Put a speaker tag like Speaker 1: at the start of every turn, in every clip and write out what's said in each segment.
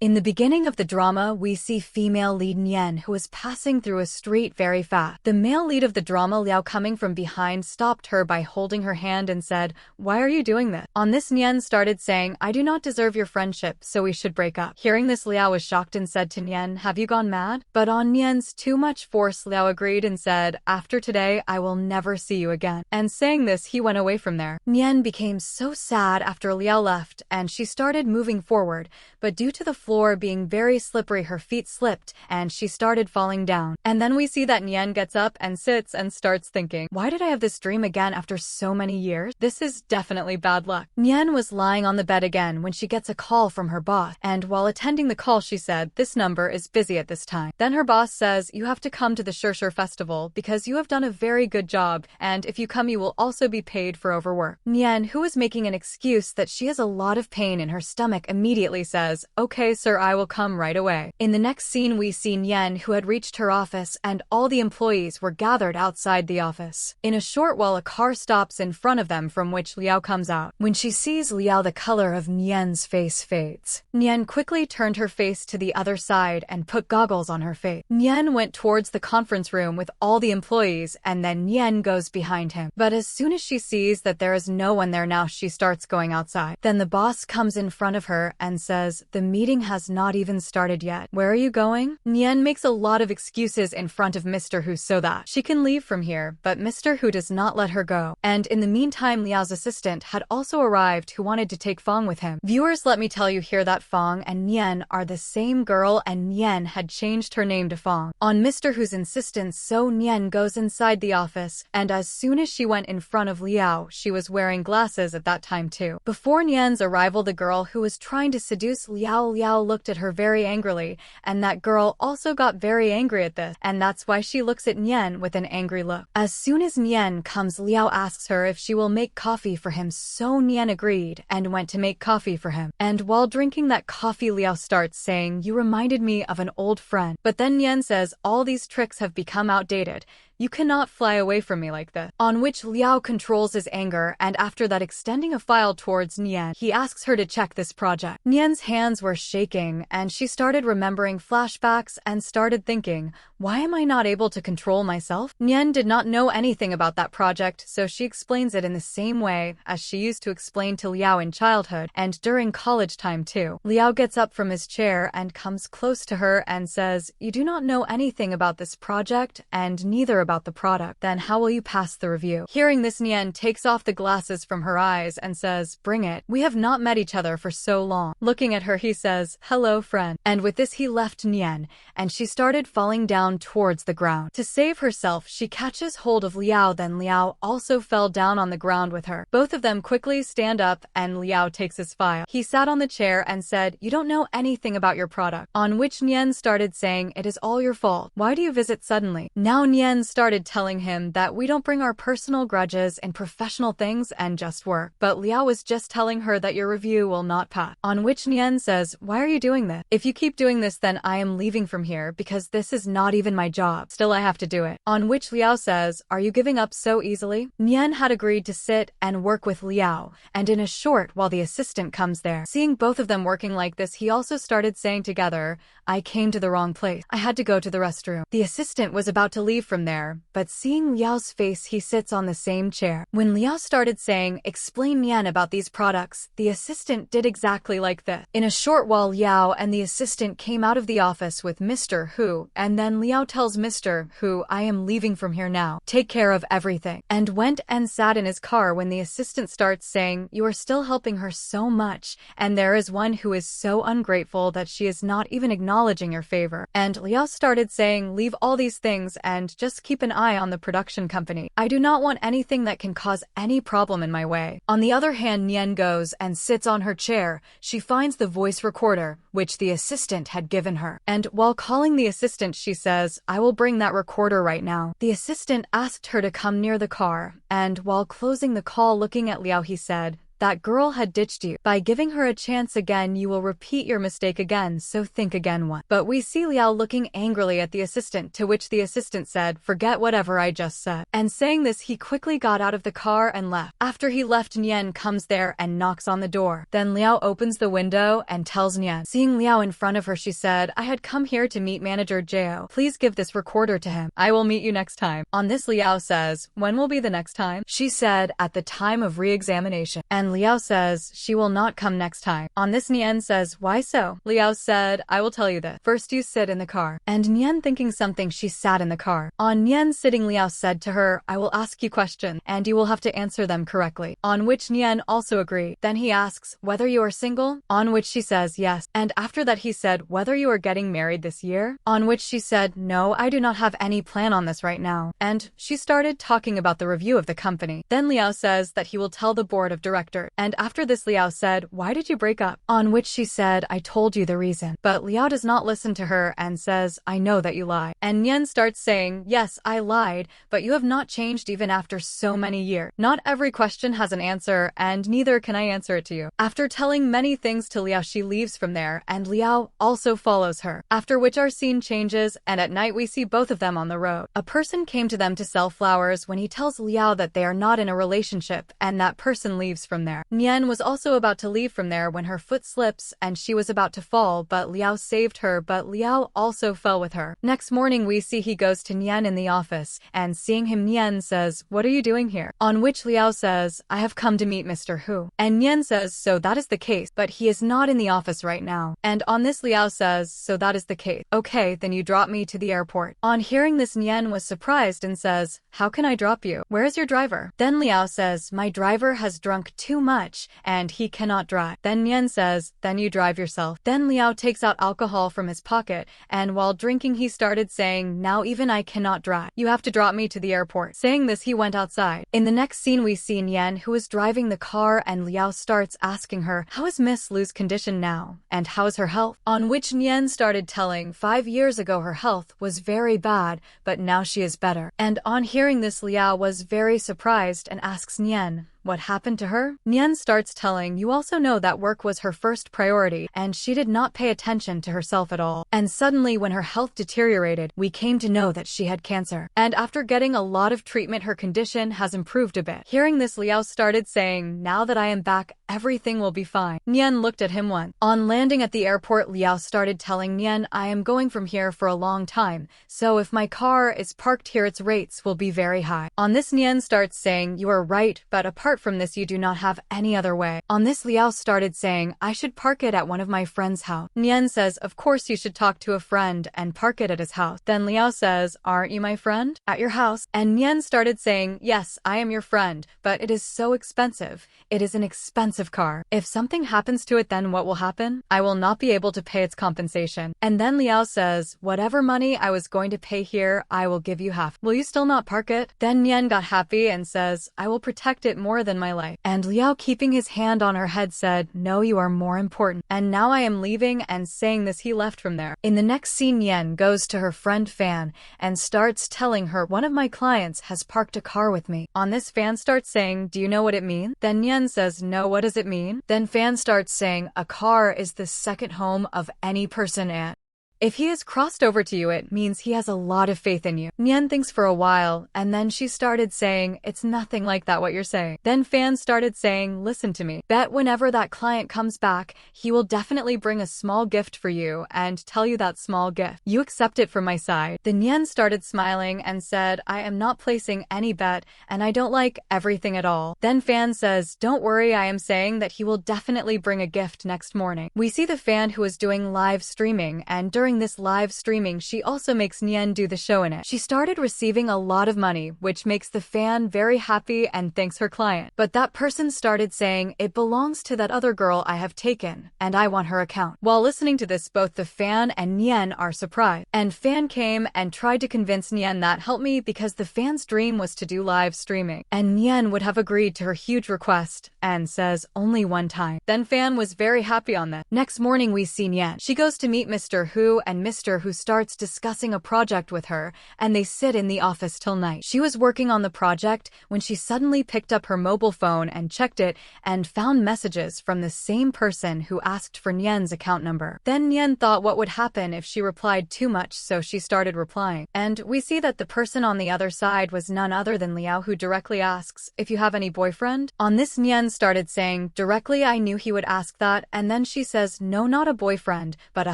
Speaker 1: In the beginning of the drama, we see female lead Nian, who is passing through a street very fast. The male lead of the drama, Liao, coming from behind, stopped her by holding her hand and said, "Why are you doing this?" On this, Nian started saying, "I do not deserve your friendship, so we should break up." Hearing this, Liao was shocked and said to Nian, "Have you gone mad?" But on Nian's too much force, Liao agreed and said, "After today, I will never see you again." And saying this, he went away from there. Nian became so sad after Liao left, and she started moving forward, but due to the floor being very slippery, her feet slipped and she started falling down. And then we see that Nian gets up and sits and starts thinking, "Why did I have this dream again after so many years? This is definitely bad luck." Nian was lying on the bed again when she gets a call from her boss, and while attending the call she said, "This number is busy at this time." Then her boss says, "You have to come to the Shirshir festival because you have done a very good job, and if you come you will also be paid for overwork." Nian, who is making an excuse that she has a lot of pain in her stomach, immediately says, "Okay sir, I will come right away." In the next scene we see Nian, who had reached her office, and all the employees were gathered outside the office. In a short while a car stops in front of them, from which Liao comes out. When she sees Liao, the color of Nian's face fades. Nian quickly turned her face to the other side and put goggles on her face. Nian went towards the conference room with all the employees, and then Nian goes behind him. But as soon as she sees that there is no one there now, she starts going outside. Then the boss comes in front of her and says, "The meeting has not even started yet. Where are you going?" Nian makes a lot of excuses in front of Mr. Hu so that she can leave from here, but Mr. Hu does not let her go. And in the meantime, Liao's assistant had also arrived, who wanted to take Fong with him. Viewers, let me tell you here that Fong and Nian are the same girl, and Nian had changed her name to Fong. On Mr. Hu's insistence, so Nian goes inside the office, and as soon as she went in front of Liao, she was wearing glasses at that time too. Before Nian's arrival, the girl who was trying to seduce Liao looked at her very angrily, and that girl also got very angry at this, and that's why she looks at Nian with an angry look. As soon as Nian comes, Liao asks her if she will make coffee for him, so Nian agreed and went to make coffee for him. And while drinking that coffee, Liao starts saying, "You reminded me of an old friend." But then Nian says, "All these tricks have become outdated. You cannot fly away from me like this." On which Liao controls his anger, and after that, extending a file towards Nian, he asks her to check this project. Nian's hands were shaking, and she started remembering flashbacks and started thinking, "Why am I not able to control myself?" Nian did not know anything about that project, so she explains it in the same way as she used to explain to Liao in childhood and during college time too. Liao gets up from his chair and comes close to her and says, "You do not know anything about this project, and neither about the product. Then how will you pass the review?" Hearing this, Nian takes off the glasses from her eyes and says, "Bring it. We have not met each other for so long." Looking at her, he says, "Hello, friend." And with this, he left Nian, and she started falling down towards the ground. To save herself, she catches hold of Liao, then Liao also fell down on the ground with her. Both of them quickly stand up, and Liao takes his file. He sat on the chair and said, "You don't know anything about your product." On which Nian started saying, "It is all your fault. Why do you visit suddenly?" Now Nian started telling him that we don't bring our personal grudges and professional things and just work. But Liao was just telling her that your review will not pass. On which Nian says, "Why are you doing this? If you keep doing this, then I am leaving from here because this is not even my job. Still, I have to do it." On which Liao says, "Are you giving up so easily?" Nian had agreed to sit and work with Liao, and in a short while the assistant comes there. Seeing both of them working like this, he also started saying together, "I came to the wrong place. I had to go to the restroom." The assistant was about to leave from there, but seeing Liao's face, he sits on the same chair. When Liao started saying, "Explain Nian about these products," the assistant did exactly like this. In a short while, Liao and the assistant came out of the office with Mr. Hu, and then Liao tells Mr. Hu, "I am leaving from here now. Take care of everything," and went and sat in his car. When the assistant starts saying, "You are still helping her so much, and there is one who is so ungrateful that she is not even acknowledging your favor." And Liao started saying, "Leave all these things and just keep an eye on the production company. I do not want anything that can cause any problem in my way." On the other hand, Nian goes and sits on her chair. She finds the voice recorder, which the assistant had given her. And while calling the assistant, she says, "I will bring that recorder right now." The assistant asked her to come near the car, and while closing the call looking at Liao, he said, That girl had ditched you. By giving her a chance again, you will repeat your mistake again, so think again once. But we see Liao looking angrily at the assistant, to which the assistant said, forget whatever I just said. And saying this, he quickly got out of the car and left. After he left, Nian comes there and knocks on the door. Then Liao opens the window and tells Nian. Seeing Liao in front of her, she said, I had come here to meet manager Jao. Please give this recorder to him. I will meet you next time. On this, Liao says, when will be the next time? She said, at the time of re-examination. And Liao says, she will not come next time. On this, Nian says, why so? Liao said, I will tell you this. First you sit in the car. And Nian thinking something, she sat in the car. On Nian sitting, Liao said to her, I will ask you questions, and you will have to answer them correctly. On which Nian also agreed. Then he asks, whether you are single? On which she says, yes. And after that he said, whether you are getting married this year? On which she said, no, I do not have any plan on this right now. And she started talking about the review of the company. Then Liao says that he will tell the board of directors. And after this, Liao said, why did you break up? On which she said, I told you the reason. But Liao does not listen to her and says, I know that you lie. And Nian starts saying, yes, I lied, but you have not changed even after so many years. Not every question has an answer, and neither can I answer it to you. After telling many things to Liao, she leaves from there, and Liao also follows her. After which our scene changes, and at night we see both of them on the road. A person came to them to sell flowers when he tells Liao that they are not in a relationship, and that person leaves from there. Nian was also about to leave from there when her foot slips and she was about to fall, but Liao saved her, but Liao also fell with her. Next morning we see he goes to Nian in the office, and seeing him, Nian says, what are you doing here? On which Liao says, I have come to meet Mr. Hu. And Nian says, so that is the case, but he is not in the office right now. And on this, Liao says, so that is the case. Okay, then you drop me to the airport. On hearing this, Nian was surprised and says, how can I drop you? Where is your driver? Then Liao says, my driver has drunk too much and he cannot drive. Then Nian says, then you drive yourself. Then Liao takes out alcohol from his pocket, and while drinking he started saying, now even I cannot drive. You have to drop me to the airport. Saying this, he went outside. In the next scene we see Nian, who is driving the car, and Liao starts asking her, how is Miss Lu's condition now? And how is her health? On which Nian started telling 5 years ago her health was very bad, but now she is better. And on hearing this, Liao was very surprised and asks Nian, what happened to her? Nian starts telling, you also know that work was her first priority, and she did not pay attention to herself at all. And suddenly, when her health deteriorated, we came to know that she had cancer. And after getting a lot of treatment, her condition has improved a bit. Hearing this, Liao started saying, now that I am back, everything will be fine. Nian looked at him once. On landing at the airport, Liao started telling Nian, I am going from here for a long time, so if my car is parked here, its rates will be very high. On this, Nian starts saying, you are right, but apart from this, you do not have any other way. On this, Liao started saying, I should park it at one of my friend's house. Nian says, of course you should talk to a friend and park it at his house. Then Liao says, aren't you my friend? At your house? And Nian started saying, yes, I am your friend, but it is so expensive. It is an expensive car. If something happens to it, then what will happen? I will not be able to pay its compensation. And then Liao says, whatever money I was going to pay here, I will give you half. Will you still not park it? Then Nian got happy and says, I will protect it more than my life. And Liao, keeping his hand on her head, said, no, you are more important. And now I am leaving, and saying this, he left from there. In the next scene, Nian goes to her friend Fan and starts telling her, one of my clients has parked a car with me. On this, Fan starts saying, do you know what it means? Then Nian says, no, what does it mean? Then Fan starts saying, a car is the second home of any person, and if he has crossed over to you, it means he has a lot of faith in you. Nian thinks for a while, and then she started saying, it's nothing like that what you're saying. Then Fan started saying, listen to me. Bet whenever that client comes back, he will definitely bring a small gift for you and tell you that small gift. You accept it from my side. Then Nian started smiling and said, I am not placing any bet, and I don't like everything at all. Then Fan says, don't worry, I am saying that he will definitely bring a gift next morning. We see the Fan who is doing live streaming, and during this live streaming, she also makes Nian do the show in it. She started receiving a lot of money, which makes the Fan very happy and thanks her client. But that person started saying, it belongs to that other girl I have taken, and I want her account. While listening to this, both the Fan and Nian are surprised. And Fan came and tried to convince Nian that help me because the Fan's dream was to do live streaming. And Nian would have agreed to her huge request and says, only one time. Then Fan was very happy on that. Next morning we see Nian. She goes to meet Mr. Hu Hu and Mr. Hu starts discussing a project with her, and they sit in the office till night. She was working on the project when she suddenly picked up her mobile phone and checked it and found messages from the same person who asked for Nian's account number. Then Nian thought what would happen if she replied too much, so she started replying. And we see that the person on the other side was none other than Liao, who directly asks, if you have any boyfriend? On this, Nian started saying, directly I knew he would ask that, and then she says, no, not a boyfriend, but a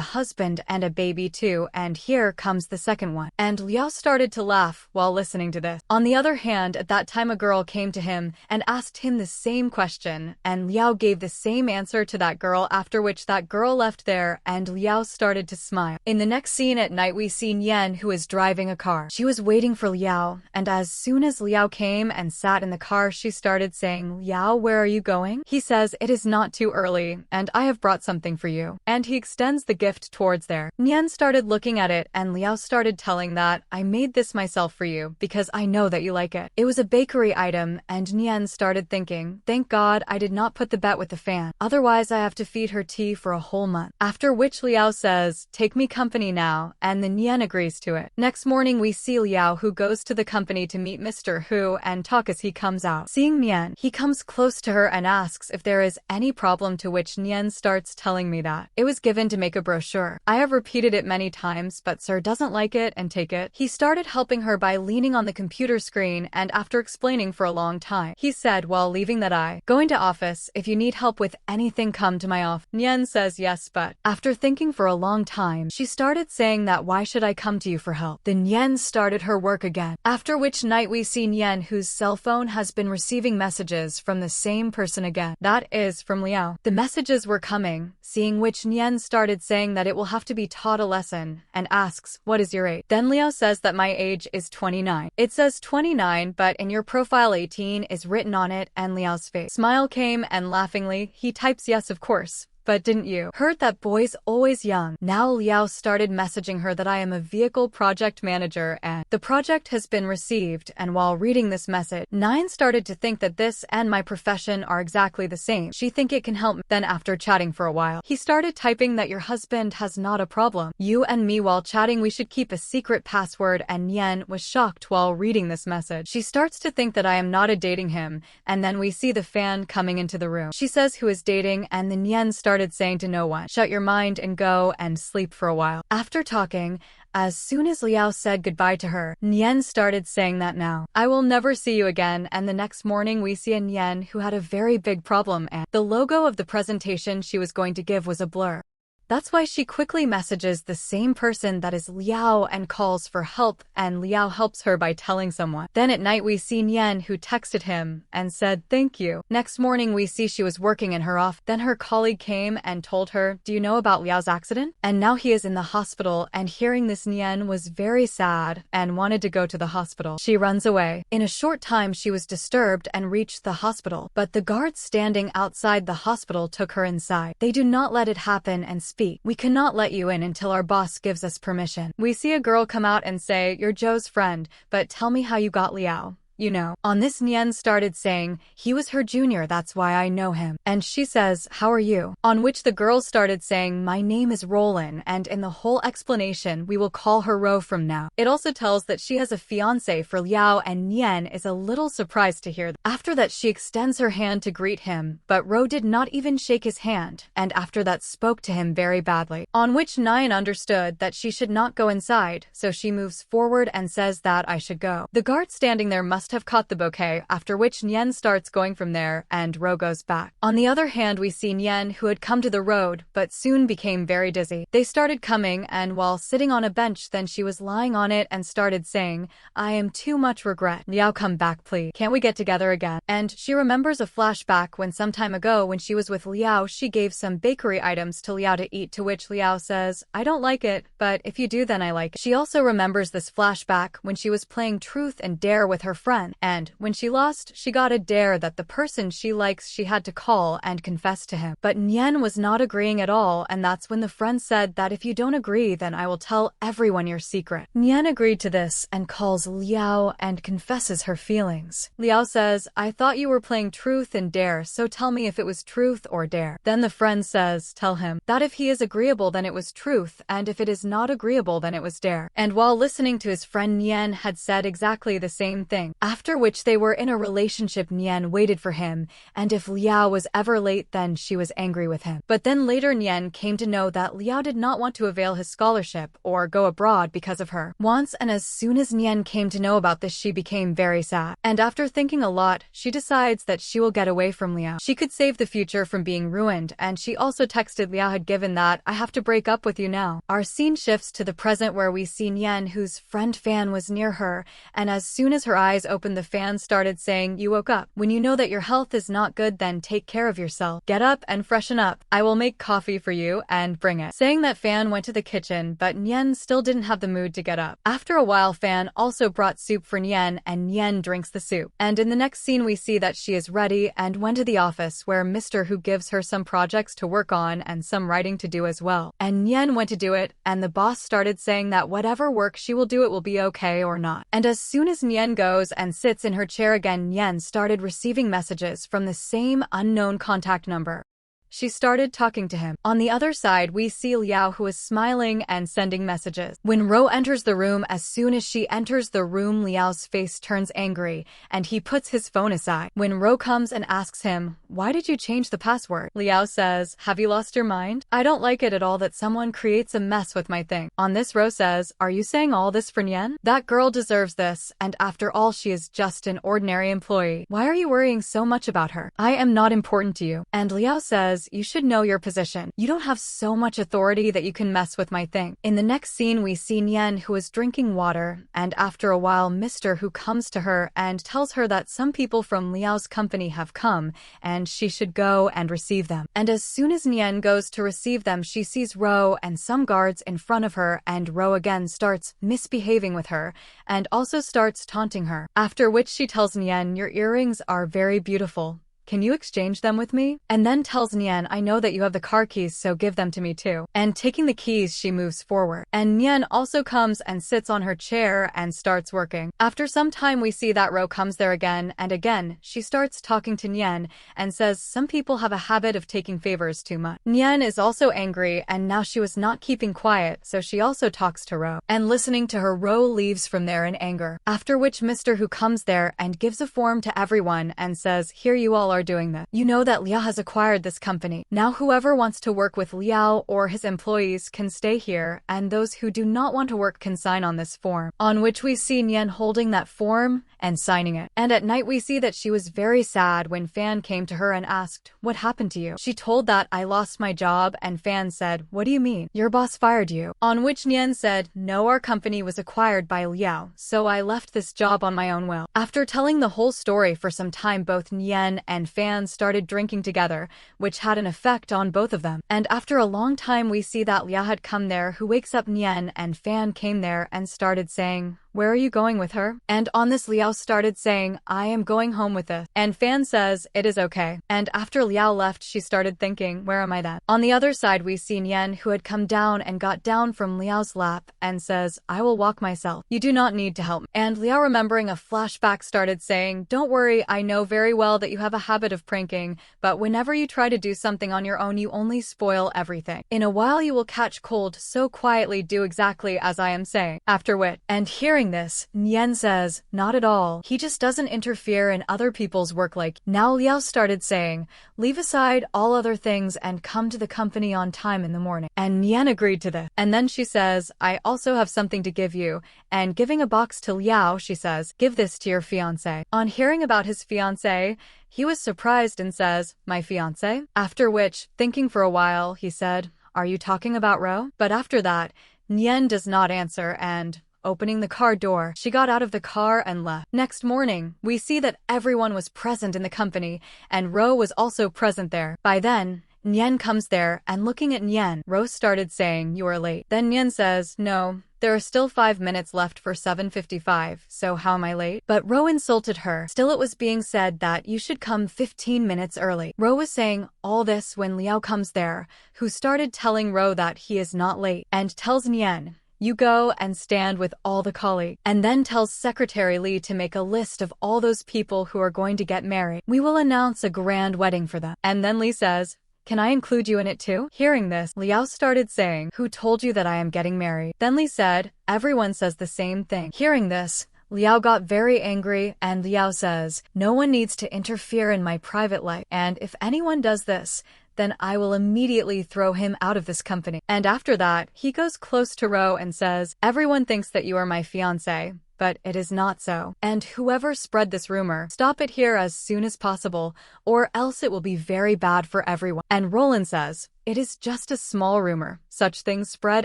Speaker 1: husband and a baby too, and here comes the second one. And Liao started to laugh while listening to this. On the other hand, at that time a girl came to him and asked him the same question, and Liao gave the same answer to that girl, after which that girl left there and Liao started to smile. In the next scene at night, we see Nian, who is driving a car. She was waiting for Liao, and as soon as Liao came and sat in the car, she started saying, Liao, where are you going? He says, it is not too early, and I have brought something for you. And he extends the gift towards there. Nian started looking at it, and Liao started telling that, I made this myself for you, because I know that you like it. It was a bakery item, and Nian started thinking, thank God I did not put the bet with the fan. Otherwise I have to feed her tea for a whole month. After which Liao says, take me company now, and the Nian agrees to it. Next morning we see Liao, who goes to the company to meet Mr. Hu and talk. As he comes out. Seeing Nian, he comes close to her and asks if there is any problem, to which Nian starts telling me that it was given to make a brochure. I have repeated it many times, but sir doesn't like it and take it. He started helping her by leaning on the computer screen, and after explaining for a long time, he said while leaving that I going to office, if you need help with anything come to my office. Nian says yes, but after thinking for a long time, she started saying that why should I come to you for help? Then Nian started her work again. After which night we see Nian, whose cell phone has been receiving messages from the same person again. That is from Liao. The messages were coming, seeing which Nian started saying that it will have to be taught a lesson, and asks, what is your age? Then Liao says that my age is 29. It says 29, but in your profile 18 is written on it, and Liao's face smile came, and laughingly, he types yes of course. But didn't you heard that boys always young? Now Liao started messaging her that I am a vehicle project manager and the project has been received, and while reading this message, Nian started to think that this and my profession are exactly the same. She think it can help me. Then after chatting for a while, he started typing that your husband has not a problem. You and me while chatting, we should keep a secret password, and Nian was shocked while reading this message. She starts to think that I am not dating him, and then we see the fan coming into the room. She says who is dating, and then Nian started saying to no one, shut your mind and go and sleep for a while. After talking, as soon as Liao said goodbye to her, Nian started saying that now I will never see you again, and the next morning we see a Nian who had a very big problem, and the logo of the presentation she was going to give was a blur. That's why she quickly messages the same person that is Liao and calls for help, and Liao helps her by telling someone. Then at night we see Nian, who texted him and said thank you. Next morning we see she was working in her office. Then her colleague came and told her, do you know about Liao's accident? And now he is in the hospital, and hearing this Nian was very sad and wanted to go to the hospital. She runs away. In a short time she was disturbed and reached the hospital, but the guards standing outside the hospital took her inside. They do not let it happen and speak. We cannot let you in until our boss gives us permission. We see a girl come out and say, you're Joe's friend, but tell me how you got Liao. You know. On this, Nian started saying, he was her junior, that's why I know him. And she says, how are you? On which the girl started saying, my name is Roland, and in the whole explanation, we will call her Ro from now. It also tells that she has a fiancé for Liao, and Nian is a little surprised to hear that. After that, she extends her hand to greet him, but Ro did not even shake his hand, and after that spoke to him very badly. On which Nian understood that she should not go inside, so she moves forward and says that I should go. The guard standing there must have caught the bouquet, after which Nian starts going from there, and Ro goes back. On the other hand, we see Nian, who had come to the road, but soon became very dizzy. They started coming, and while sitting on a bench, then she was lying on it and started saying, I am too much regret. Liao, come back please. Can't we get together again? And she remembers a flashback when some time ago when she was with Liao, she gave some bakery items to Liao to eat, to which Liao says, I don't like it, but if you do then I like it. She also remembers this flashback when she was playing truth and dare with her friend, friend. And when she lost, she got a dare that the person she likes she had to call and confess to him. But Nyen was not agreeing at all, and that's when the friend said that if you don't agree, then I will tell everyone your secret. Nyen agreed to this and calls Liao and confesses her feelings. Liao says, I thought you were playing truth and dare, so tell me if it was truth or dare. Then the friend says, tell him that if he is agreeable then it was truth, and if it is not agreeable then it was dare. And while listening to his friend, Nyen had said exactly the same thing. After which they were in a relationship, Nyen waited for him, and if Liao was ever late then she was angry with him. But then later Nyen came to know that Liao did not want to avail his scholarship or go abroad because of her. Once, and as soon as Nyen came to know about this she became very sad. And after thinking a lot, she decides that she will get away from Liao. She could save the future from being ruined, and she also texted Liao had given that, I have to break up with you now. Our scene shifts to the present where we see Nyen whose friend Fan was near her, and as soon as her eyes opened the fan started saying, you woke up. When you know that your health is not good then take care of yourself. Get up and freshen up. I will make coffee for you and bring it. Saying that Fan went to the kitchen, but Nyen still didn't have the mood to get up. After a while Fan also brought soup for Nyen and Nyen drinks the soup. And in the next scene we see that she is ready and went to the office where Mr. Who gives her some projects to work on and some writing to do as well. And Nyen went to do it, and the boss started saying that whatever work she will do it will be okay or not. And as soon as Nyen goes and sits in her chair again, Nyen started receiving messages from the same unknown contact number. She started talking to him. On the other side, we see Liao who is smiling and sending messages. When Ro enters the room, as soon as she enters the room, Liao's face turns angry, and he puts his phone aside. When Ro comes and asks him, why did you change the password? Liao says, have you lost your mind? I don't like it at all that someone creates a mess with my thing. On this, Ro says, are you saying all this for Nyen? That girl deserves this, and after all she is just an ordinary employee. Why are you worrying so much about her? I am not important to you. And Liao says, you should know your position. You don't have so much authority that you can mess with my thing. In the next scene, we see Nyen who is drinking water, and after a while, Mr. Who comes to her and tells her that some people from Liao's company have come, and she should go and receive them. And as soon as Nyen goes to receive them, she sees Ro and some guards in front of her, and Ro again starts misbehaving with her, and also starts taunting her. After which she tells Nyen, your earrings are very beautiful. Can you exchange them with me? And then tells Nyen, I know that you have the car keys, so give them to me too. And taking the keys, she moves forward. And Nyen also comes and sits on her chair and starts working. After some time, we see that Ro comes there again, and again, she starts talking to Nyen and says some people have a habit of taking favors too much. Nyen is also angry, and now she was not keeping quiet, so she also talks to Ro. And listening to her, Ro leaves from there in anger. After which Mr. Who comes there and gives a form to everyone and says, here you all are doing this. You know that Liao has acquired this company. Now whoever wants to work with Liao or his employees can stay here, and those who do not want to work can sign on this form. On which we see Nyen holding that form and signing it. And at night we see that she was very sad when Fan came to her and asked, what happened to you? She told that I lost my job, and Fan said, what do you mean? Your boss fired you. On which Nyen said, no, our company was acquired by Liao, so I left this job on my own will. After telling the whole story for some time, both Nyen and Fan started drinking together, which had an effect on both of them. And after a long time we see that Liao had come there, who wakes up Nyen, and Fan came there and started saying, where are you going with her? And on this, Liao started saying, I am going home with this. And Fan says, it is okay. And after Liao left, she started thinking, where am I then? On the other side, we see Nyen, who had come down and got down from Liao's lap and says, I will walk myself. You do not need to help me. And Liao, remembering a flashback, started saying, don't worry, I know very well that you have a habit of pranking, but whenever you try to do something on your own, you only spoil everything. In a while you will catch cold, so quietly do exactly as I am saying. After which, and hearing this, Nyen says, not at all. He just doesn't interfere in other people's work like. Now Liao started saying, leave aside all other things and come to the company on time in the morning. And Nyen agreed to this. And then she says, I also have something to give you. And giving a box to Liao, she says, give this to your fiancé. On hearing about his fiancé, he was surprised and says, my fiancé? After which, thinking for a while, he said, are you talking about Ro? But after that, Nyen does not answer, and opening the car door, she got out of the car and left. Next morning, we see that everyone was present in the company, and Ro was also present there. By then, Nyen comes there, and looking at Nyen, Ro started saying, you are late. Then Nyen says, no, There are still 5 minutes left for 7:55, so how am I late? But Ro insulted her. Still it was being said that you should come 15 minutes early. Ro was saying all this when Liao comes there, who started telling Ro that he is not late, and tells Nian, you go and stand with all the colleagues, and then tells Secretary Li to make a list of all those people who are going to get married. We will announce a grand wedding for them. And then Li says, can I include you in it too? Hearing this, Liao started saying, who told you that I am getting married? Then Li said, everyone says the same thing. Hearing this, Liao got very angry, and Liao says, no one needs to interfere in my private life, and if anyone does this, then I will immediately throw him out of this company. And after that, he goes close to Ro and says, everyone thinks that you are my fiancé, but it is not so. And whoever spread this rumor, stop it here as soon as possible, or else it will be very bad for everyone. And Roland says, it is just a small rumor. Such things spread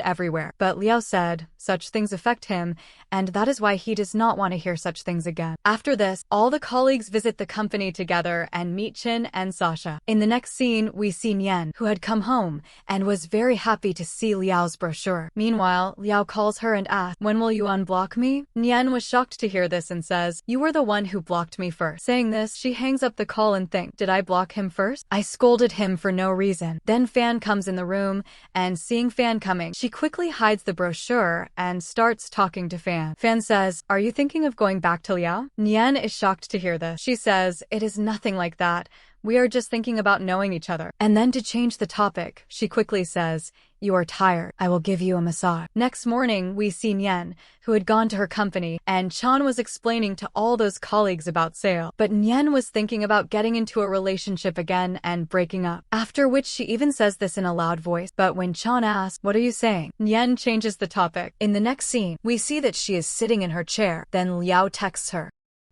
Speaker 1: everywhere. But Liao said, such things affect him, and that is why he does not want to hear such things again. After this, all the colleagues visit the company together and meet Chin and Sasha. In the next scene, we see Nian, who had come home, and was very happy to see Liao's brochure. Meanwhile, Liao calls her and asks, when will you unblock me? Nian was shocked to hear this and says, you were the one who blocked me first. Saying this, she hangs up the call and thinks, did I block him first? I scolded him for no reason. Then Fan comes in the room, and seeing Fan coming, she quickly hides the brochure and starts talking to Fan. Fan says, are you thinking of going back to Liao? Nian is shocked to hear this. She says, it is nothing like that. We are just thinking about knowing each other. And then to change the topic, she quickly says, you are tired. I will give you a massage. Next morning, we see Nian, who had gone to her company, and Chan was explaining to all those colleagues about sale. But Nian was thinking about getting into a relationship again and breaking up. After which she even says this in a loud voice. But when Chan asks, what are you saying? Nian changes the topic. In the next scene, we see that she is sitting in her chair. Then Liao texts her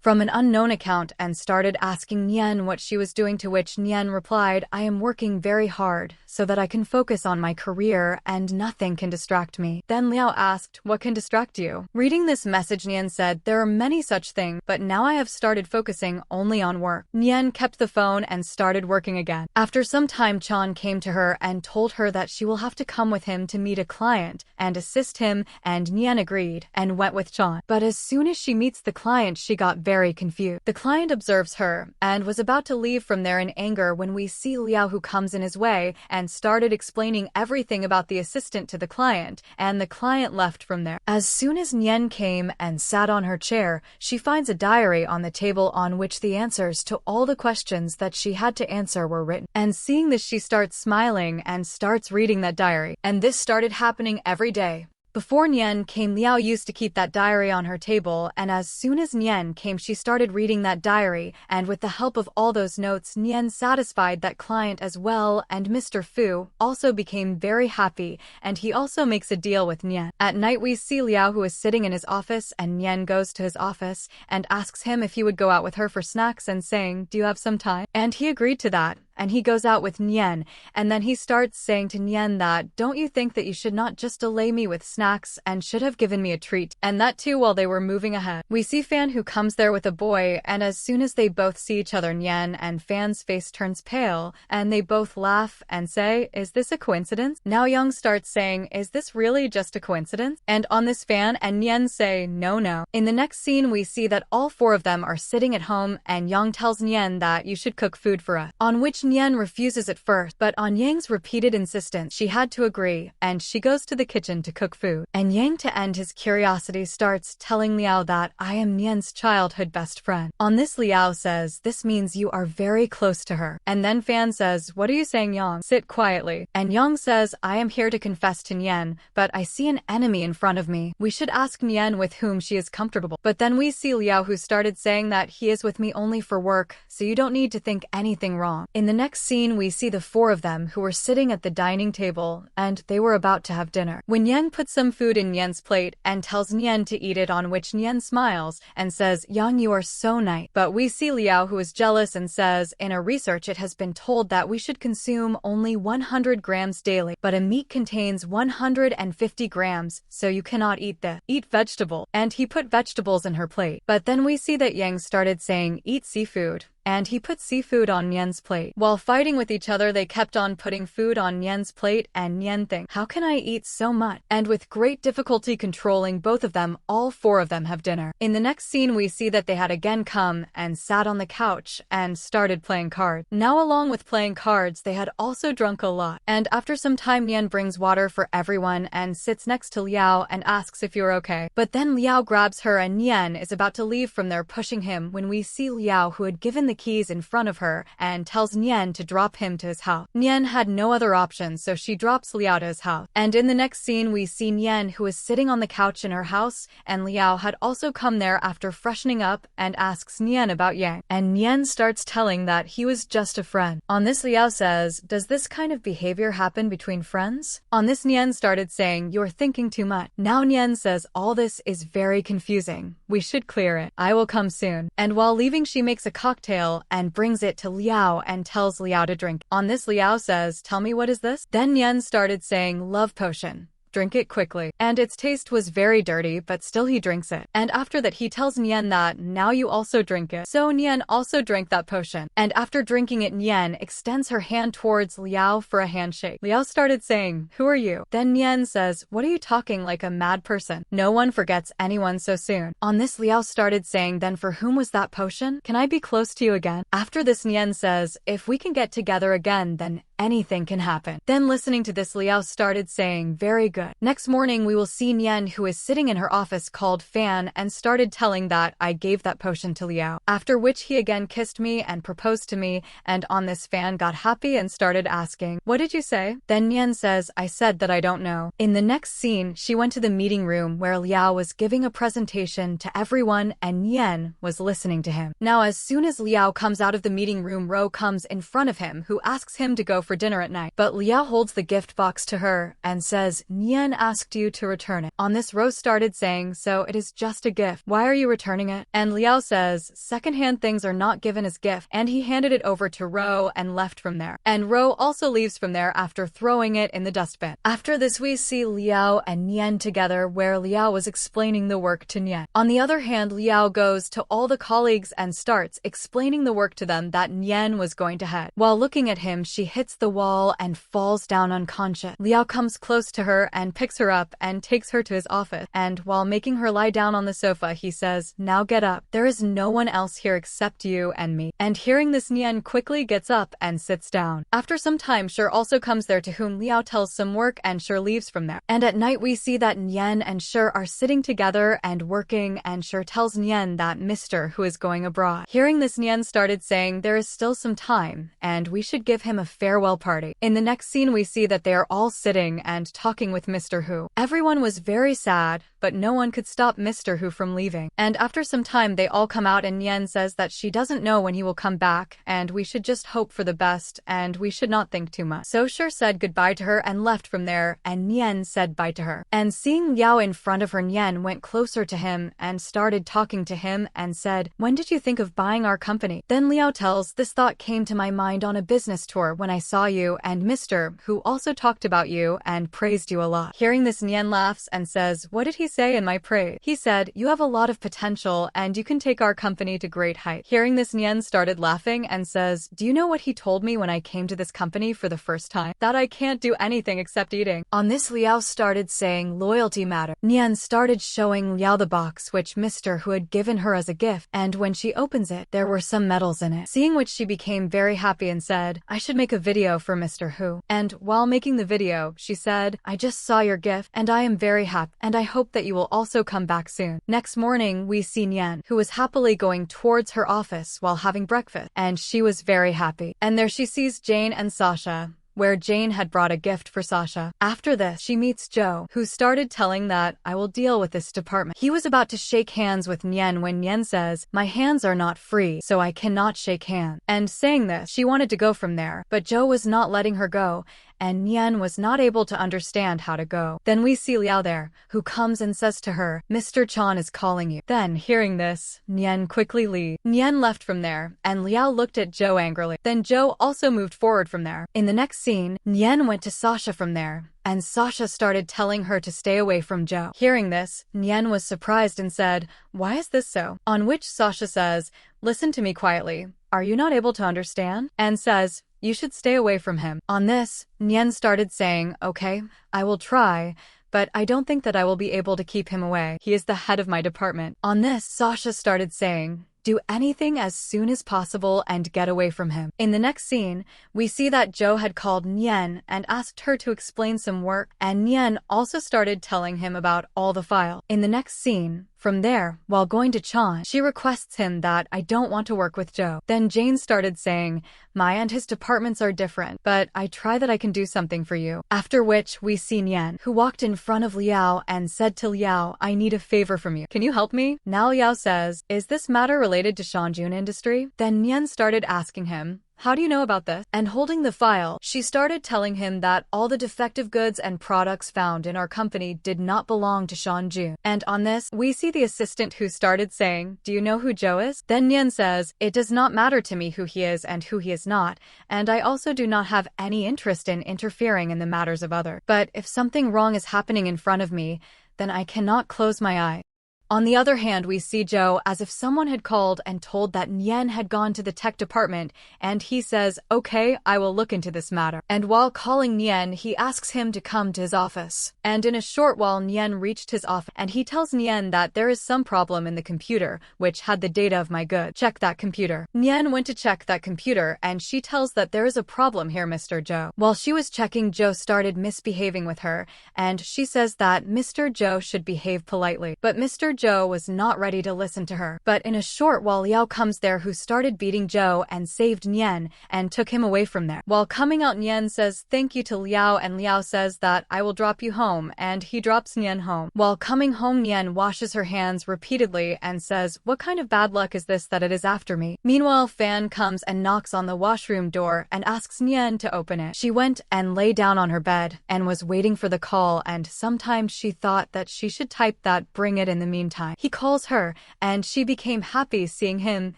Speaker 1: from an unknown account and started asking Nian what she was doing, to which Nian replied, I am working very hard so that I can focus on my career and nothing can distract me. Then Liao asked, what can distract you? Reading this message, Nian said, there are many such things, but now I have started focusing only on work. Nian kept the phone and started working again. After some time, Chan came to her and told her that she will have to come with him to meet a client and assist him, and Nian agreed and went with Chan. But as soon as she meets the client, she got very confused. The client observes her and was about to leave from there in anger when we see Liao, who comes in his way and started explaining everything about the assistant to the client, and the client left from there. As soon as Nian came and sat on her chair, she finds a diary on the table on which the answers to all the questions that she had to answer were written. And seeing this, she starts smiling and starts reading that diary. And this started happening every day. Before Nian came, Liao used to keep that diary on her table, and as soon as Nian came, she started reading that diary, and with the help of all those notes, Nian satisfied that client as well, and Mr. Fu also became very happy, and he also makes a deal with Nian. At night, we see Liao, who is sitting in his office, and Nian goes to his office and asks him if he would go out with her for snacks and saying, do you have some time? And he agreed to that. And he goes out with Nian, and then he starts saying to Nian that, don't you think that you should not just delay me with snacks and should have given me a treat? And that too while they were moving ahead. We see Fan, who comes there with a boy, and as soon as they both see each other, Nian and Fan's face turns pale, and they both laugh and say, is this a coincidence? Now Young starts saying, is this really just a coincidence? And on this, Fan and Nian say, no. In the next scene, we see that all four of them are sitting at home, and Young tells Nian that you should cook food for us, on which Nian refuses at first, but on Yang's repeated insistence, she had to agree, and she goes to the kitchen to cook food. And Yang, to end his curiosity, starts telling Liao that I am Nian's childhood best friend. On this, Liao says, this means you are very close to her. And then Fan says, what are you saying, Yang? Sit quietly. And Yang says, I am here to confess to Nian, but I see an enemy in front of me. We should ask Nian with whom she is comfortable. But then we see Liao, who started saying that he is with me only for work, so you don't need to think anything wrong. In the next scene, we see the four of them who were sitting at the dining table, and they were about to have dinner. When Yang puts some food in Nian's plate and tells Nian to eat it, on which Nian smiles and says, Yang, you are so nice. But we see Liao, who is jealous and says, in a research it has been told that we should consume only 100 grams daily, but a meat contains 150 grams, so you cannot eat this. Eat vegetable. And he put vegetables in her plate. But then we see that Yang started saying, eat seafood. and he put seafood on Nian's plate. While fighting with each other, they kept on putting food on Nian's plate, and Nian thinks, how can I eat so much? And with great difficulty controlling both of them, all four of them have dinner. In the next scene, we see that they had again come and sat on the couch and started playing cards. Now, along with playing cards, they had also drunk a lot. And after some time, Nian brings water for everyone and sits next to Liao and asks if you're okay. But then Liao grabs her and Nian is about to leave from there, pushing him, when we see Liao, who had given the keys, in front of her and tells Nian to drop him to his house. Nian had no other option, so she drops Liao to his house. And in the next scene, we see Nian, who is sitting on the couch in her house, and Liao had also come there after freshening up and asks Nian about Yang. And Nian starts telling that he was just a friend. On this, Liao says, does this kind of behavior happen between friends? On this, Nian started saying, you're thinking too much. Now Nian says, all this is very confusing. We should clear it. I will come soon. And while leaving, she makes a cocktail and brings it to Liao and tells Liao to drink. On this, Liao says, tell me, what is this? Then Nian started saying, love potion. Drink it quickly. And its taste was very dirty, but still he drinks it. And after that, he tells Nian that, now you also drink it. So Nian also drank that potion. And after drinking it, Nian extends her hand towards Liao for a handshake. Liao started saying, who are you? Then Nian says, what are you talking like a mad person? No one forgets anyone so soon. On this, Liao started saying, then for whom was that potion? Can I be close to you again? After this, Nian says, if we can get together again, then anything can happen. Then listening to this, Liao started saying, very good. Next morning, we will see Nian, who is sitting in her office called Fan, and started telling that I gave that potion to Liao. After which he again kissed me and proposed to me, and on this, Fan got happy and started asking, what did you say? Then Nian says, I said that I don't know. In the next scene, she went to the meeting room where Liao was giving a presentation to everyone and Nian was listening to him. Now, as soon as Liao comes out of the meeting room, Ro comes in front of him, who asks him to go for dinner at night. But Liao holds the gift box to her and says, Nian asked you to return it. On this, Rose started saying, so it is just a gift. Why are you returning it? And Liao says, secondhand things are not given as gift. And he handed it over to Ro and left from there. And Ro also leaves from there after throwing it in the dustbin. After this, we see Liao and Nian together, where Liao was explaining the work to Nian. On the other hand, Liao goes to all the colleagues and starts explaining the work to them that Nian was going to head. While looking at him, she hits the wall and falls down unconscious. Liao comes close to her and picks her up and takes her to his office. And while making her lie down on the sofa, he says, now get up. There is no one else here except you and me. And hearing this, Nian quickly gets up and sits down. After some time, Sher also comes there, to whom Liao tells some work, and Sher leaves from there. And at night, we see that Nian and Sher are sitting together and working, and Sher tells Nian that Mr. who is going abroad. Hearing this, Nian started saying, there is still some time, and we should give him a farewell party. In the next scene, we see that they are all sitting and talking with Mr. Hu. Everyone was very sad, but no one could stop Mr. Hu from leaving. And after some time, they all come out, and Nian says that she doesn't know when he will come back, and we should just hope for the best, and we should not think too much. So Sher said goodbye to her and left from there, and Nian said bye to her. And seeing Liao in front of her, Nian went closer to him and started talking to him and said, when did you think of buying our company? Then Liao tells, this thought came to my mind on a business tour when I saw you and Mr. Hu also talked about you and praised you a lot. Hearing this, Nian laughs and says, what did he say in my praise? He said, you have a lot of potential and you can take our company to great heights. Hearing this, Nian started laughing and says, do you know what he told me when I came to this company for the first time? That I can't do anything except eating. On this, Liao started saying loyalty matter. Nian started showing Liao the box which Mr. Hu had given her as a gift, and when she opens it, there were some medals in it. Seeing which, she became very happy and said, I should make a video for Mr. Hu. And while making the video, she said, I just saw your gift and I am very happy, and I hope that you will also come back soon. Next morning, we see Nian, who was happily going towards her office while having breakfast, and she was very happy. And there she sees Jane and Sasha, where Jane had brought a gift for Sasha. After this, she meets Joe, who started telling that, I will deal with this department. He was about to shake hands with Nian when Nian says, my hands are not free, so I cannot shake hands. And saying this, she wanted to go from there, but Joe was not letting her go, and Nian was not able to understand how to go. Then we see Liao there, who comes and says to her, Mr. Chan is calling you. Then, hearing this, Nian quickly leaves. Nian left from there, and Liao looked at Joe angrily. Then Joe also moved forward from there. In the next scene, Nian went to Sasha from there, and Sasha started telling her to stay away from Joe. Hearing this, Nian was surprised and said, why is this so? On which Sasha says, listen to me quietly. Are you not able to understand? And says, you should stay away from him. On this, Nyen started saying, okay, I will try, but I don't think that I will be able to keep him away. He is the head of my department. On this, Sasha started saying, do anything as soon as possible and get away from him. In the next scene, we see that Joe had called Nyen and asked her to explain some work, and Nyen also started telling him about all the file. In the next scene, from there, while going to Chan, she requests him that I don't want to work with Joe. Then Jane started saying, my and his departments are different, but I try that I can do something for you. After which, we see Nyen, who walked in front of Liao and said to Liao, I need a favor from you. Can you help me? Now Liao says, is this matter related to Shanjun industry? Then Nyen started asking him, how do you know about this? And holding the file, she started telling him that all the defective goods and products found in our company did not belong to Shanjun. And on this, we see the assistant who started saying, do you know who Joe is? Then Nyen says, it does not matter to me who he is and who he is not, and I also do not have any interest in interfering in the matters of others. But if something wrong is happening in front of me, then I cannot close my eye. On the other hand, we see Joe as if someone had called and told that Nyen had gone to the tech department, and he says, okay, I will look into this matter. And while calling Nyen, he asks him to come to his office. And in a short while, Nyen reached his office, and he tells Nyen that there is some problem in the computer, which had the data of my goods. Check that computer. Nyen went to check that computer, and she tells that there is a problem here, Mr. Joe. While she was checking, Joe started misbehaving with her, and she says that Mr. Joe should behave politely. But Mr. Joe was not ready to listen to her. But in a short while, Liao comes there, who started beating Joe and saved Nyen and took him away from there. While coming out, Nyen says thank you to Liao, and Liao says that I will drop you home, and he drops Nyen home. While coming home, Nyen washes her hands repeatedly and says, what kind of bad luck is this that it is after me? Meanwhile, Fan comes and knocks on the washroom door and asks Nyen to open it. She went and lay down on her bed and was waiting for the call, and sometimes she thought that she should type that bring it in the meantime. He calls her, and she became happy seeing him,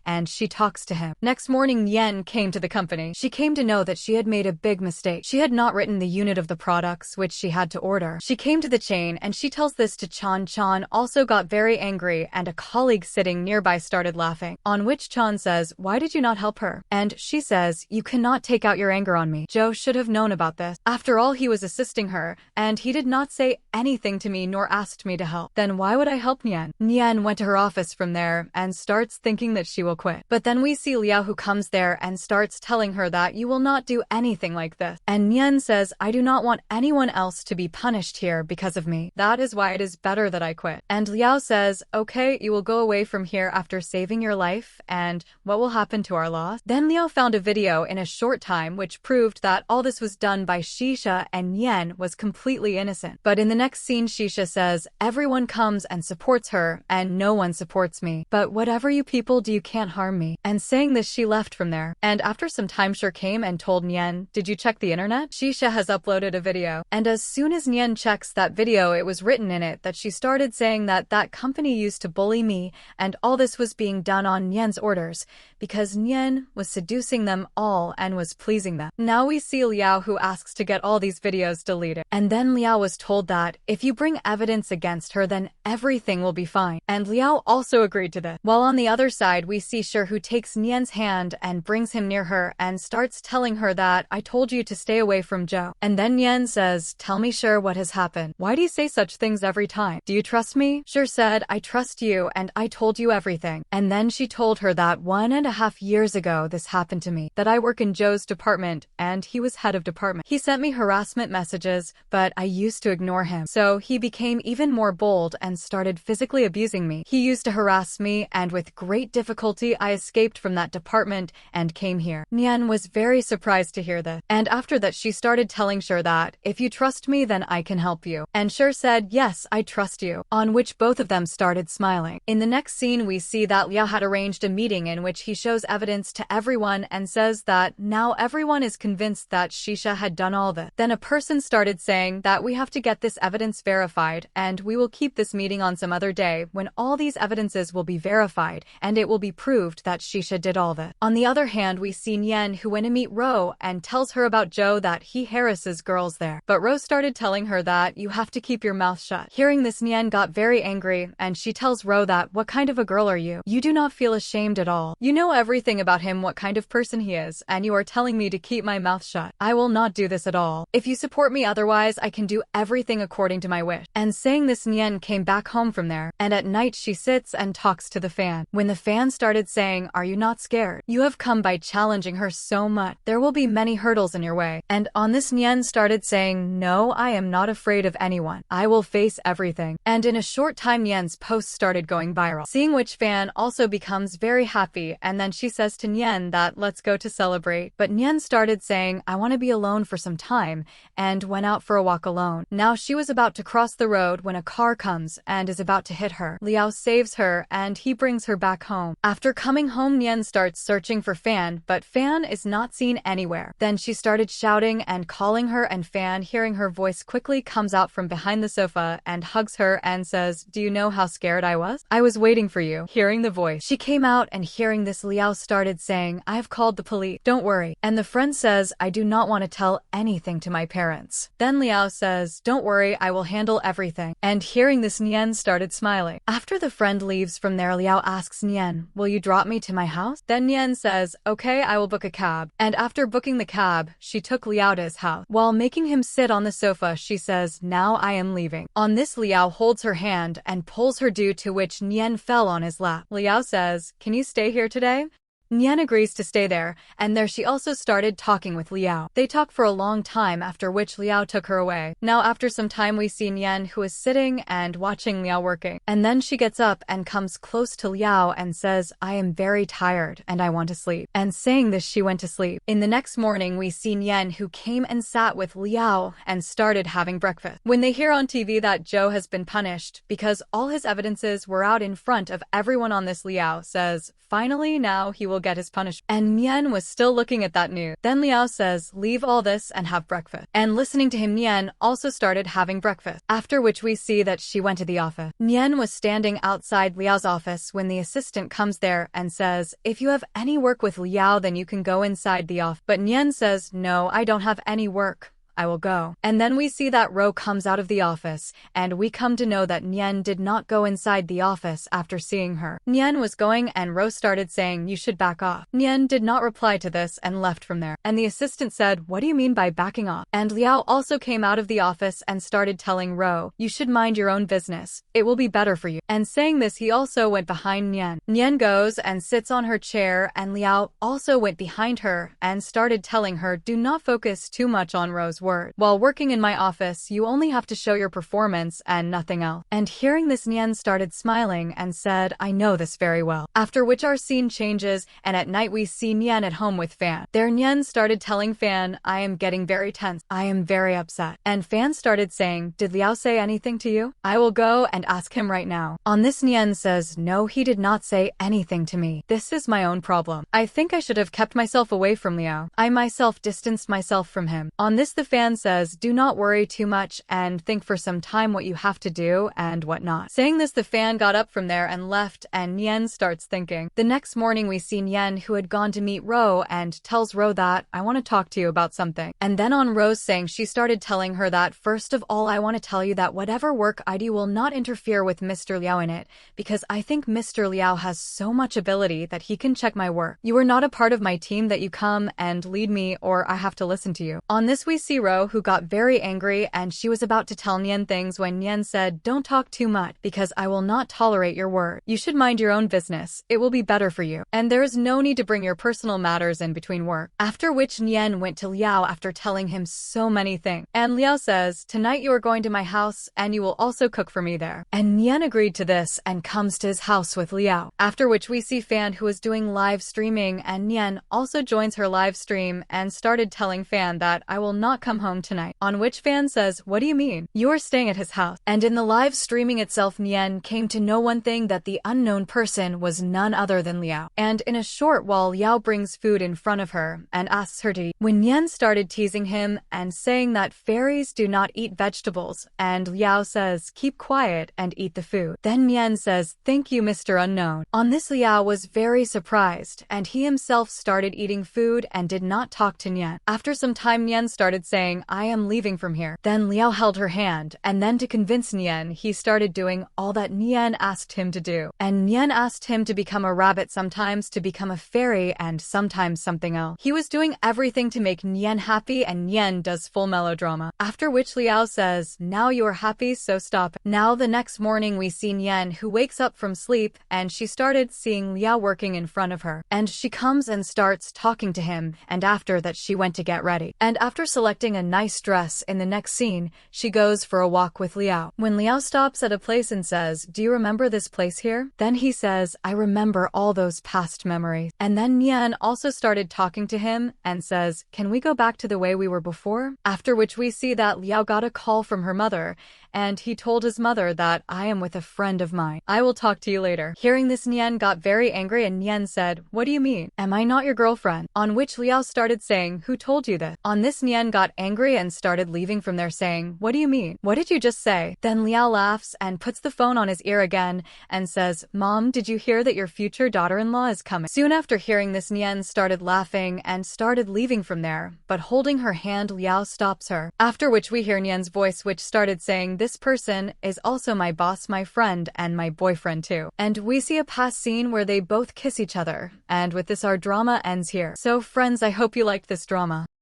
Speaker 1: and she talks to him. Next morning, Nyen came to the company. She came to know that she had made a big mistake. She had not written the unit of the products which she had to order. She came to the chain, and she tells this to Chan. Chan also got very angry, and a colleague sitting nearby started laughing. On which Chan says, why did you not help her? And she says, you cannot take out your anger on me. Joe should have known about this. After all, he was assisting her, and he did not say anything to me nor asked me to help. Then why would I help Nyen? Nyen went to her office from there and starts thinking that she will quit. But then we see Liao, who comes there and starts telling her that you will not do anything like this. And Nyen says, I do not want anyone else to be punished here because of me. That is why it is better that I quit. And Liao says, okay, you will go away from here after saving your life, and what will happen to our loss? Then Liao found a video in a short time which proved that all this was done by Shisha, and Nyen was completely innocent. But in the next scene, Shisha says, everyone comes and supports her, and no one supports me. But whatever you people do, you can't harm me. And saying this, she left from there. And after some time, Shur came and told Nyen, did you check the internet? Shisha has uploaded a video. And as soon as Nyen checks that video, it was written in it that she started saying that that company used to bully me, and all this was being done on Nyen's orders, because Nyen was seducing them all and was pleasing them. Now we see Liao, who asks to get all these videos deleted. And then Liao was told that if you bring evidence against her, then everything will be fine. And Liao also agreed to this. While on the other side, we see Shur, who takes Nyen's hand and brings him near her and starts telling her that I told you to stay away from Joe. And then Nyen says, tell me, Shur, what has happened? Why do you say such things every time? Do you trust me? Shur said, I trust you, and I told you everything. And then she told her that 1.5 years ago this happened to me, that I work in Joe's department and he was head of department. He sent me harassment messages, but I used to ignore him. So he became even more bold and started physically abusing me. He used to harass me, and with great difficulty I escaped from that department and came here. Nyen was very surprised to hear this. And after that, she started telling Shur that if you trust me, then I can help you. And Shur said, yes, I trust you. On which both of them started smiling. In the next scene, we see that Liao had arranged a meeting in which he shows evidence to everyone and says that now everyone is convinced that Shisha had done all this. Then a person started saying that we have to get this evidence verified, and we will keep this meeting on some other particular day when all these evidences will be verified and it will be proved that Shisha did all this. On the other hand, we see Nyen, who went to meet Ro and tells her about Joe, that he harasses girls there. But Ro started telling her that you have to keep your mouth shut. Hearing this, Nyen got very angry and she tells Ro that, what kind of a girl are you? You do not feel ashamed at all. You know everything about him, what kind of person he is, and you are telling me to keep my mouth shut. I will not do this at all. If you support me otherwise, I can do everything according to my wish. And saying this, Nyen came back home from there, and at night she sits and talks to the fan. When the fan started saying, are you not scared? You have come by challenging her so much. There will be many hurdles in your way. And on this, Nyen started saying, no, I am not afraid of anyone. I will face everything. And in a short time, Nyen's post started going viral, seeing which fan also becomes very happy, and then she says to Nyen that let's go to celebrate. But Nyen started saying, I want to be alone for some time, and went out for a walk alone. Now she was about to cross the road when a car comes and is about to hit her. Liao saves her and he brings her back home. After coming home, Nyen starts searching for Fan, but Fan is not seen anywhere. Then she started shouting and calling her, and Fan, hearing her voice, quickly comes out from behind the sofa and hugs her and says, do you know how scared I was? I was waiting for you. Hearing the voice, she came out, and hearing this, Liao started saying, I have called the police. Don't worry. And the friend says, I do not want to tell anything to my parents. Then Liao says, don't worry, I will handle everything. And hearing this, Nyen started smiling. After the friend leaves from there, Liao asks Nyen, will you drop me to my house? Then Nyen says, okay, I will book a cab. And after booking the cab, she took Liao to his house. While making him sit on the sofa, she says, now I am leaving. On this, Liao holds her hand and pulls her, due to which Nyen fell on his lap. Liao says, can you stay here today? Nyen agrees to stay there, and there she also started talking with Liao. They talk for a long time, after which Liao took her away. Now after some time, we see Nyen, who is sitting and watching Liao working. And then she gets up and comes close to Liao and says, I am very tired and I want to sleep. And saying this, she went to sleep. In the next morning, we see Nyen, who came and sat with Liao and started having breakfast. When they hear on TV that Joe has been punished because all his evidences were out in front of everyone, on this, Liao says, finally now he will get his punishment. And Nyen was still looking at that news. Then Liao says, leave all this and have breakfast. And listening to him, Nyen also started having breakfast. After which we see that she went to the office. Nyen was standing outside Liao's office when the assistant comes there and says, if you have any work with Liao, then you can go inside the office. But Nyen says, no, I don't have any work. I will go. And then we see that Ro comes out of the office, and we come to know that Nyen did not go inside the office after seeing her. Nyen was going, and Ro started saying, you should back off. Nyen did not reply to this and left from there. And the assistant said, what do you mean by backing off? And Liao also came out of the office and started telling Ro, you should mind your own business. It will be better for you. And saying this, he also went behind Nyen. Nyen goes and sits on her chair, and Liao also went behind her and started telling her, do not focus too much on Ro's work. While working in my office, you only have to show your performance and nothing else. And hearing this, Nyen started smiling and said, I know this very well. After which our scene changes, and at night we see Nyen at home with Fan. There Nyen started telling Fan, I am getting very tense. I am very upset. And Fan started saying, did Liao say anything to you? I will go and ask him right now. On this, Nyen says, no, he did not say anything to me. This is my own problem. I think I should have kept myself away from Liao. I myself distanced myself from him. On this, the Fan says, do not worry too much and think for some time what you have to do and what not. Saying this, the Fan got up from there and left, and Nyen starts thinking. The next morning, we see Nyen, who had gone to meet Ro, and tells Ro that, I want to talk to you about something. And then on Ro's saying, she started telling her that, first of all, I want to tell you that whatever work I do will not interfere with Mr. Liao in it, because I think Mr. Liao has so much ability that he can check my work. You are not a part of my team that you come and lead me, or I have to listen to you. On this, we see Ro, who got very angry, and she was about to tell Nyen things when Nyen said, don't talk too much, because I will not tolerate your word. You should mind your own business. It will be better for you. And there is no need to bring your personal matters in between work. After which Nyen went to Liao after telling him so many things. And Liao says, tonight you are going to my house, and you will also cook for me there. And Nyen agreed to this and comes to his house with Liao. After which we see Fan, who is doing live streaming, and Nyen also joins her live stream and started telling Fan that I will not come come home tonight. On which Fan says, what do you mean? You are staying at his house. And in the live streaming itself, Nian came to know one thing, that the unknown person was none other than Liao. And in a short while, Liao brings food in front of her and asks her to eat. When Nian started teasing him and saying that fairies do not eat vegetables, and Liao says, keep quiet and eat the food. Then Nian says, thank you, Mr. Unknown. On this, Liao was very surprised, and he himself started eating food and did not talk to Nian. After some time, Nian started saying, I am leaving from here. Then Liao held her hand, and then to convince Nian, he started doing all that Nian asked him to do. And Nian asked him to become a rabbit sometimes, to become a fairy, and sometimes something else. He was doing everything to make Nian happy, and Nian does full melodrama. After which Liao says, now you are happy, so stop. Now the next morning we see Nian, who wakes up from sleep, and she started seeing Liao working in front of her. And she comes and starts talking to him, and after that she went to get ready. And after selecting a nice dress, in the next scene, she goes for a walk with Liao. When Liao stops at a place and says, do you remember this place here? Then he says, I remember all those past memories. And then Nian also started talking to him and says, can we go back to the way we were before? After which we see that Liao got a call from her mother, and he told his mother that I am with a friend of mine. I will talk to you later. Hearing this, Nian got very angry, and Nian said, what do you mean? Am I not your girlfriend? On which Liao started saying, who told you this? On this, Nian got angry and started leaving from there saying, what do you mean? What did you just say? Then Liao laughs and puts the phone on his ear again and says, Mom, did you hear that your future daughter-in-law is coming? Soon after hearing this, Nian started laughing and started leaving from there, but holding her hand, Liao stops her. After which we hear Nian's voice, which started saying, this person is also my boss, my friend, and my boyfriend too. And we see a past scene where they both kiss each other. And with this, our drama ends here. So friends, I hope you liked this drama.